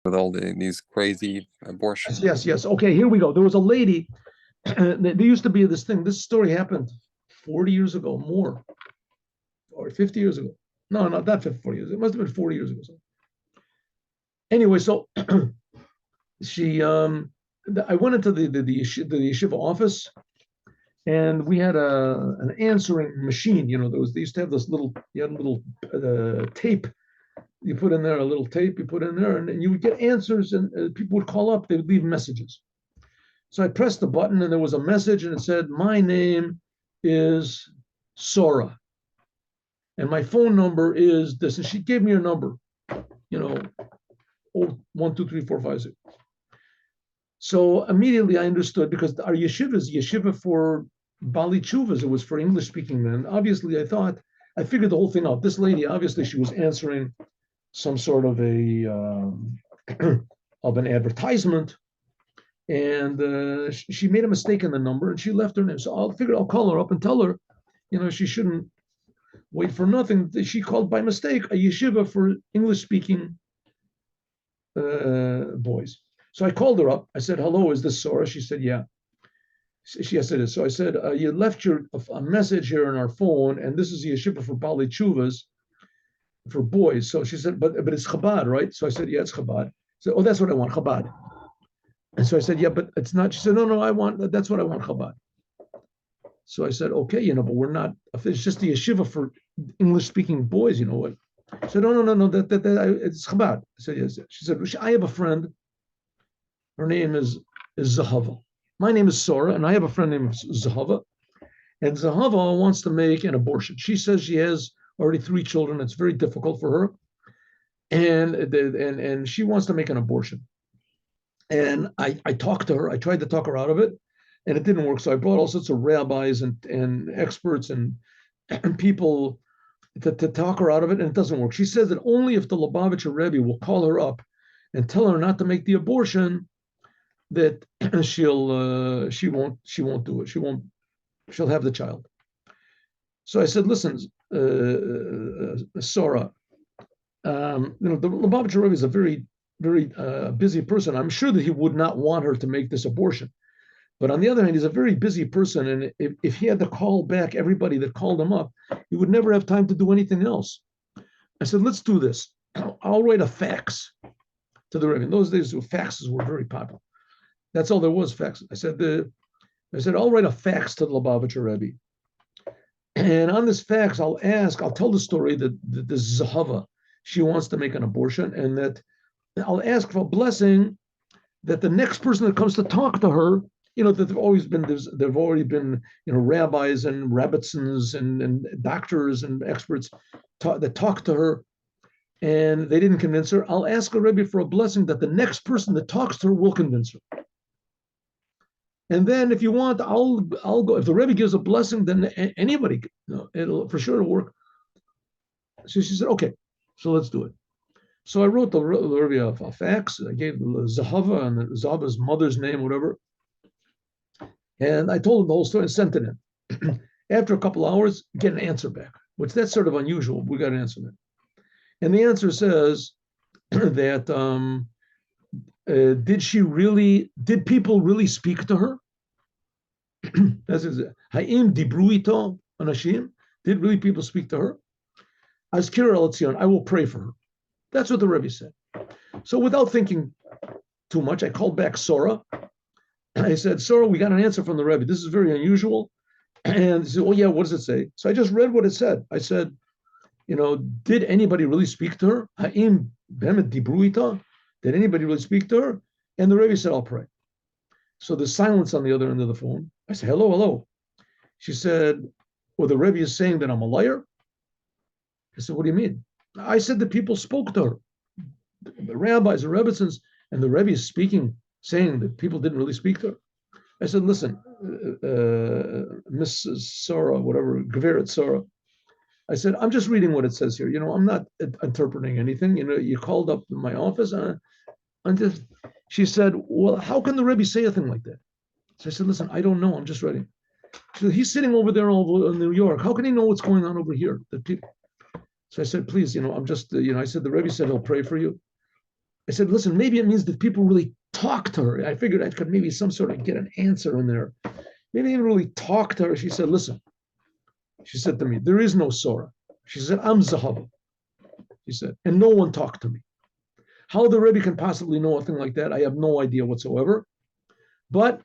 with all these crazy Yes, abortion. yes, yes. Okay, here we go. There was a lady. There used to be this thing. This story happened 40 years ago, more, or 50 years ago. No, not that 50, 40 years. It must have been 40 years ago. So. Anyway, so she, I went into the yeshiva office, and we had an answering machine. They used to have this little, you had a little tape. You put in there a little tape. You put in there, and you would get answers, and people would call up. They would leave messages. So I pressed the button, and there was a message, and it said, "My name is Sora, and my phone number is this." And she gave me her number, you know, oh, 1, 2, 3, 4, 5, 6. So immediately I understood, because our yeshiva is yeshiva for Bali Chuvas. It was for English speaking men. Obviously, I figured the whole thing out. This lady, obviously, she was answering some sort of of an advertisement, and she made a mistake in the number, and she left her name. So I'll call her up and tell her, she shouldn't wait for nothing. She called by mistake a yeshiva for English speaking boys. So I called her up. I said, "Hello, is this Sora?" She said, "Yeah." Yes, it is. So I said, "You left a message here on our phone, and this is the yeshiva for Bali Chuvas for boys." So she said, "But it's Chabad, right?" So I said, "Yeah, it's Chabad." So, "Oh, that's what I want, Chabad." And so I said, "Yeah, but it's not." She said, "No, no, that's what I want, Chabad." So I said, "Okay, but we're not. It's just the yeshiva for English speaking boys, you know what?" She said, "No, no, no, no. It's Chabad." I said, "Yes." She said, "I have a friend. Her name is Zahava. My name is Sora, and I have a friend named Zahava. And Zahava wants to make an abortion. She says she has already 3 children. It's very difficult for her, and she wants to make an abortion." And I talked to her. I tried to talk her out of it, and it didn't work. So I brought all sorts of rabbis and experts and people to talk her out of it, and it doesn't work. She says that only if the Lubavitcher Rebbe will call her up and tell her not to make the abortion, that she won't do it. She'll have the child. So I said, "Listen, Sora, the Lubavitcher Rebbe is a very, very busy person. I'm sure that he would not want her to make this abortion. But on the other hand, he's a very busy person. And if he had to call back everybody that called him up, he would never have time to do anything else." I said, "Let's do this. I'll write a fax to the Rebbe." In those days, faxes were very popular. That's all there was, fax. I said, "I'll write a fax to the Lubavitcher Rebbe. And on this fax, I'll tell the story that this Zahava, she wants to make an abortion, and that I'll ask for a blessing that the next person that comes to talk to her, that there've already been, rabbis and rabbitzins and doctors and experts that talk to her, and they didn't convince her. I'll ask a Rebbe for a blessing that the next person that talks to her will convince her. And then, if you want, I'll go. If the Rebbe gives a blessing, then anybody, it'll for sure it'll work." So she said, "Okay, so let's do it." So I wrote the Rebbe a fax. I gave Zahava and Zahava's mother's name, whatever, and I told him the whole story and sent it in. After a couple of hours, get an answer back, which that's sort of unusual. We got an answer back, and the answer says that did people really speak to her? That's it. Haim dibru ito anashim. Did really people speak to her? Azkir el Tzion, I will pray for her. That's what the Rebbe said. So without thinking too much, I called back Sora. I said, "Sora, we got an answer from the Rebbe. This is very unusual." And he said, "Oh yeah, what does it say?" So I just read what it said. I said, "Did anybody really speak to her? Haim bemet dibru ito? Did anybody really speak to her?" And the Rebbe said, "I'll pray." So there's silence on the other end of the phone. I said, "Hello, hello." She said, "Well, the Rebbe is saying that I'm a liar." I said, "What do you mean?" I said that people spoke to her, the rabbis, the rebbitzins, and the Rebbe is speaking, saying that people didn't really speak to her. I said, "Listen, Mrs. Sora, whatever, Geveret Sora." I said, "I'm just reading what it says here. I'm not interpreting anything. You called up my office. I'm just." She said, "Well, how can the Rebbe say a thing like that?" So I said, "Listen, I don't know. I'm just reading." She said, "He's sitting over there in New York. How can he know what's going on over here?" So I said, "Please, I'm just, I said, the Rebbe said he'll pray for you." I said, listen, maybe it means that people really talk to her. I figured I could maybe some sort of get an answer in there. Maybe they didn't really talk to her. She said, listen, she said to me, there is no Sora. She said, I'm Zahava. She said, and no one talked to me. How the Rebbe can possibly know a thing like that, I have no idea whatsoever. But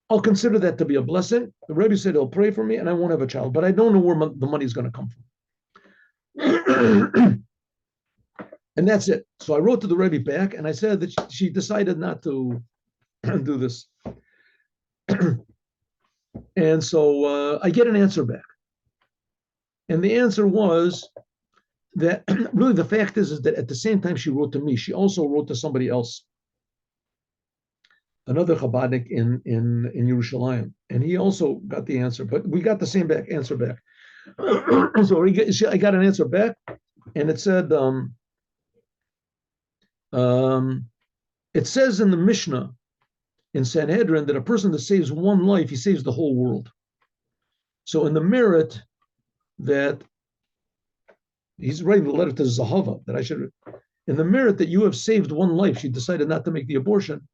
I'll consider that to be a blessing. The Rebbe said he'll pray for me and I won't have a child, but I don't know where the money is going to come from. And that's it. So I wrote to the Rebbe back and I said that she decided not to do this. And so I get an answer back. And the answer was that really the fact is that at the same time she wrote to me, she also wrote to somebody else, another Chabadnik in Yerushalayim. And he also got the answer, but we got the same answer back. So I got an answer back and it said, it says in the Mishnah in Sanhedrin that a person that saves one life, he saves the whole world. So in the merit that he's writing the letter to Zahava, that I should, in the merit that you have saved one life, she decided not to make the abortion,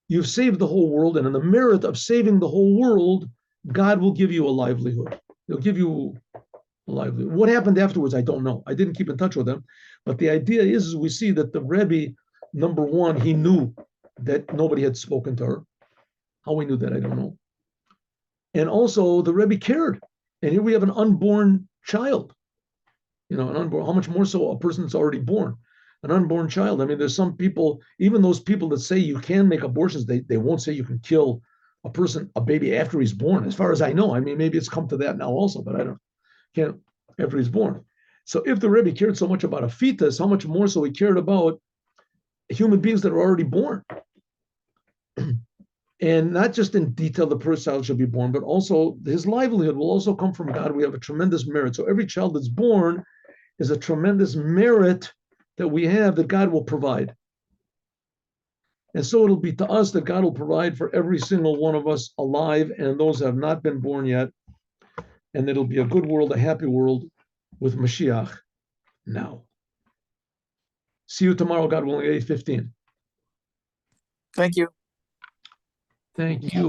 you've saved the whole world, and in the merit of saving the whole world, God will give you a livelihood. He'll give you a livelihood. What happened afterwards, I don't know. I didn't keep in touch with them. But the idea is we see that the Rebbe, number one, he knew that nobody had spoken to her. How he knew that, I don't know. And also the Rebbe cared. And here we have an unborn child. An unborn, how much more so a person that's already born, an unborn child. I mean, there's some people, even those people that say you can make abortions, they won't say you can kill a baby after he's born, as far as I know. I mean, maybe it's come to that now also, but can't after he's born. So if the Rebbe cared so much about a fetus, how much more so he cared about human beings that are already born? And not just in detail, the first child shall be born, but also his livelihood will also come from God. We have a tremendous merit. So every child that's born is a tremendous merit that we have that God will provide. And so it'll be to us that God will provide for every single one of us alive and those that have not been born yet. And it'll be a good world, a happy world with Mashiach now. See you tomorrow, God willing, at 8:15. Thank you. Thank you.